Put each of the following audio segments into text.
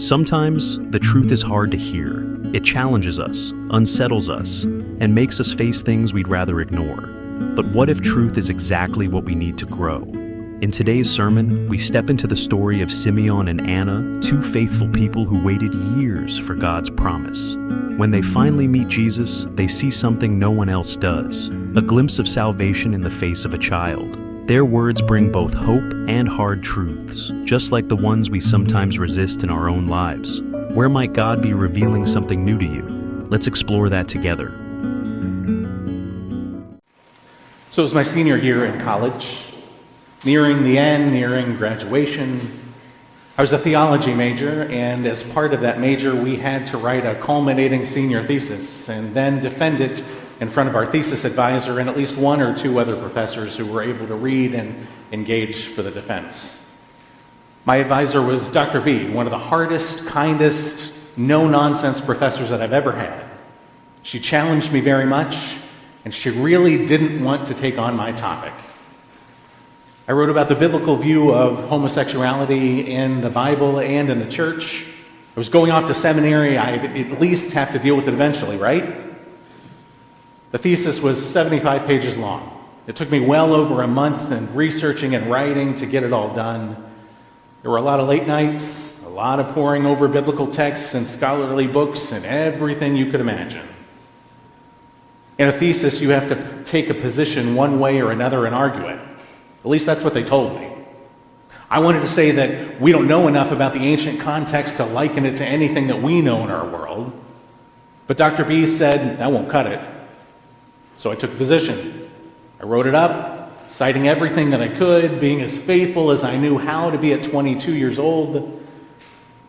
Sometimes the truth is hard to hear. It challenges us, unsettles us, and makes us face things we'd rather ignore. But what if truth is exactly what we need to grow? In today's sermon, we step into the story of Simeon and Anna, two faithful people who waited years for God's promise. When they finally meet Jesus, they see something no one else does, a glimpse of salvation in the face of a child. Their words bring both hope and hard truths, just like the ones we sometimes resist in our own lives. Where might God be revealing something new to you? Let's explore that together. So it was my senior year in college, nearing the end, nearing graduation. I was a theology major, and as part of that major, we had to write a culminating senior thesis and then defend it in front of our thesis advisor and at least one or two other professors who were able to read and engage for the defense. My advisor was Dr. B, one of the hardest, kindest, no-nonsense professors that I've ever had. She challenged me very much, and she really didn't want to take on my topic. I wrote about the biblical view of homosexuality in the Bible and in the church. I was going off to seminary. I'd at least have to deal with it eventually, right? The thesis was 75 pages long. It took me well over a month in researching and writing to get it all done. There were a lot of late nights, a lot of poring over biblical texts and scholarly books and everything you could imagine. In a thesis, you have to take a position one way or another and argue it. At least that's what they told me. I wanted to say that we don't know enough about the ancient context to liken it to anything that we know in our world. But Dr. B said, that won't cut it. So I took a position. I wrote it up, citing everything that I could, being as faithful as I knew how to be at 22 years old.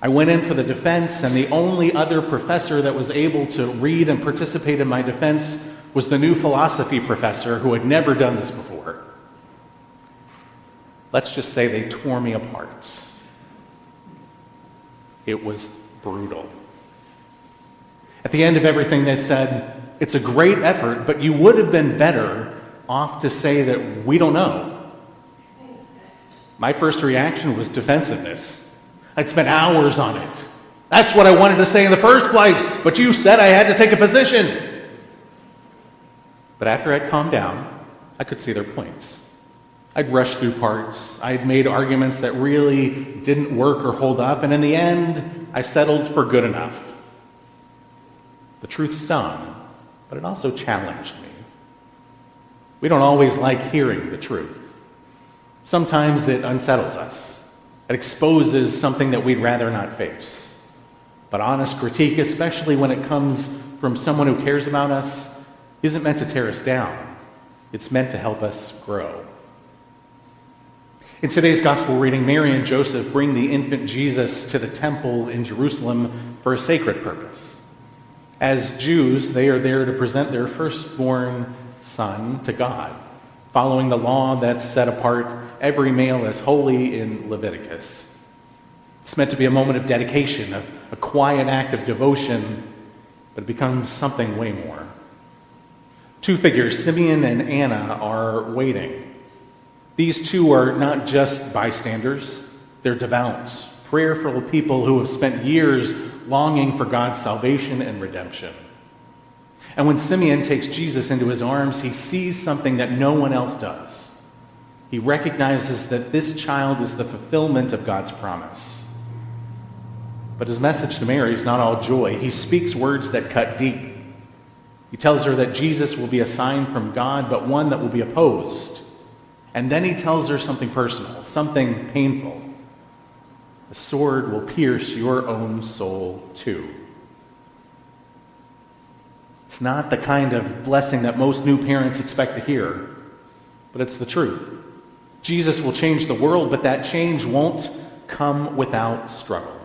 I went in for the defense, and the only other professor that was able to read and participate in my defense was the new philosophy professor who had never done this before. Let's just say they tore me apart. It was brutal. At the end of everything, they said, it's a great effort, but you would have been better off to say that we don't know. My first reaction was defensiveness. I'd spent hours on it. That's what I wanted to say in the first place, but you said I had to take a position. But after I'd calmed down, I could see their points. I'd rushed through parts. I'd made arguments that really didn't work or hold up, and in the end, I settled for good enough. The truth stung, but it also challenged me. We don't always like hearing the truth. Sometimes it unsettles us. It exposes something that we'd rather not face. But honest critique, especially when it comes from someone who cares about us, isn't meant to tear us down. It's meant to help us grow. In today's gospel reading, Mary and Joseph bring the infant Jesus to the temple in Jerusalem for a sacred purpose. As Jews, they are there to present their firstborn son to God, following the law that set apart every male as holy in Leviticus. It's meant to be a moment of dedication, a quiet act of devotion, but it becomes something way more. Two figures, Simeon and Anna, are waiting. These two are not just bystanders, they're devout, prayerful people who have spent years longing for God's salvation and redemption. And when Simeon takes Jesus into his arms, he sees something that no one else does. He recognizes that this child is the fulfillment of God's promise. But his message to Mary is not all joy. He speaks words that cut deep. He tells her that Jesus will be a sign from God, but one that will be opposed. And then he tells her something personal, something painful. The sword will pierce your own soul too. It's not the kind of blessing that most new parents expect to hear, but it's the truth. Jesus will change the world, but that change won't come without struggle.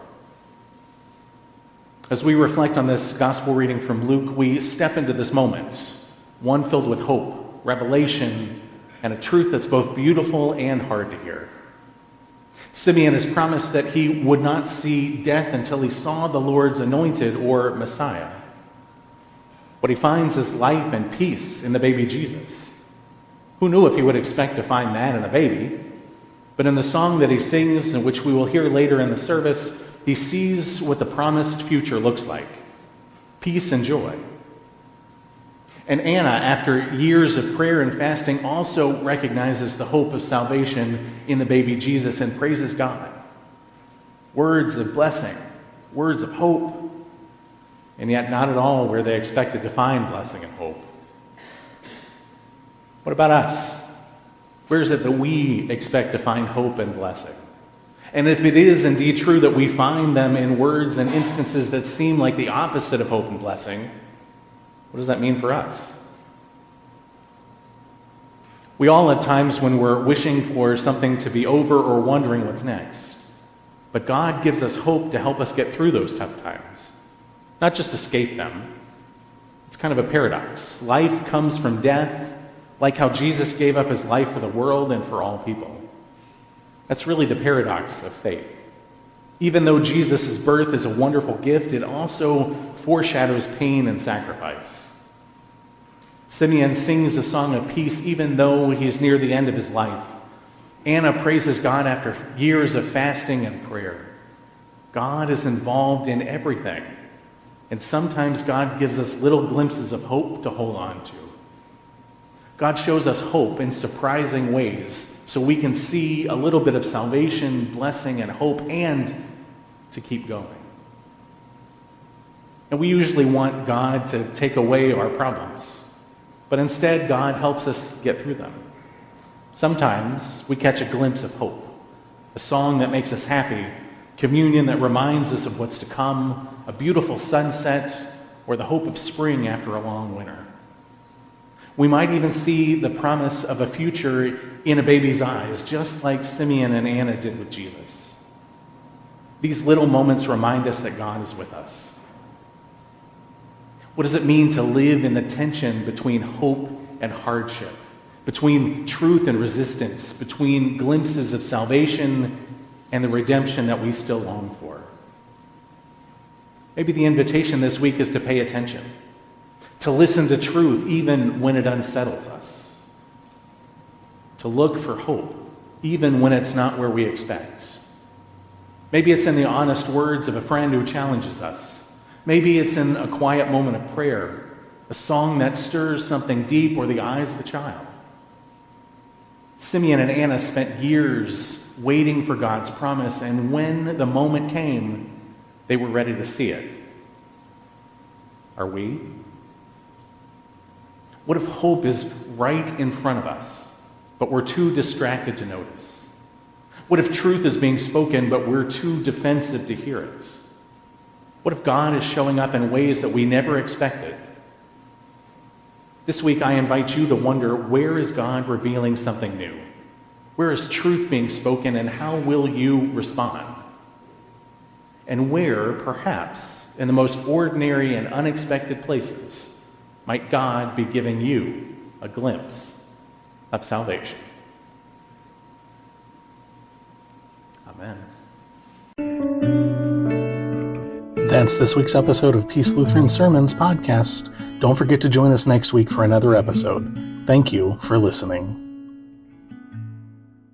As we reflect on this gospel reading from Luke, we step into this moment, one filled with hope, revelation, and a truth that's both beautiful and hard to hear. Simeon is promised that he would not see death until he saw the Lord's anointed or Messiah. What he finds is life and peace in the baby Jesus. Who knew if he would expect to find that in a baby? But in the song that he sings, and which we will hear later in the service, he sees what the promised future looks like: peace and joy. And Anna, after years of prayer and fasting, also recognizes the hope of salvation in the baby Jesus and praises God. Words of blessing, words of hope, and yet not at all where they expected to find blessing and hope. What about us? Where is it that we expect to find hope and blessing? And if it is indeed true that we find them in words and instances that seem like the opposite of hope and blessing, what does that mean for us? We all have times when we're wishing for something to be over or wondering what's next. But God gives us hope to help us get through those tough times, not just escape them. It's kind of a paradox. Life comes from death, like how Jesus gave up his life for the world and for all people. That's really the paradox of faith. Even though Jesus' birth is a wonderful gift, it also foreshadows pain and sacrifice. Simeon sings a song of peace even though he's near the end of his life. Anna praises God after years of fasting and prayer. God is involved in everything, and sometimes God gives us little glimpses of hope to hold on to. God shows us hope in surprising ways so we can see a little bit of salvation, blessing, and hope, and to keep going. And we usually want God to take away our problems, but instead God helps us get through them. Sometimes we catch a glimpse of hope, a song that makes us happy, communion that reminds us of what's to come, a beautiful sunset, or the hope of spring after a long winter. We might even see the promise of a future in a baby's eyes, just like Simeon and Anna did with Jesus. These little moments remind us that God is with us. What does it mean to live in the tension between hope and hardship, between truth and resistance, between glimpses of salvation and the redemption that we still long for? Maybe the invitation this week is to pay attention, to listen to truth even when it unsettles us, to look for hope even when it's not where we expect. Maybe it's in the honest words of a friend who challenges us. Maybe it's in a quiet moment of prayer, a song that stirs something deep, or the eyes of a child. Simeon and Anna spent years waiting for God's promise, and when the moment came, they were ready to see it. Are we? What if hope is right in front of us, but we're too distracted to notice? What if truth is being spoken, but we're too defensive to hear it? What if God is showing up in ways that we never expected? This week, I invite you to wonder, where is God revealing something new? Where is truth being spoken, and how will you respond? And where, perhaps, in the most ordinary and unexpected places, might God be giving you a glimpse of salvation? Amen. That's this week's episode of Peace Lutheran Sermons podcast. Don't forget to join us next week for another episode. Thank you for listening.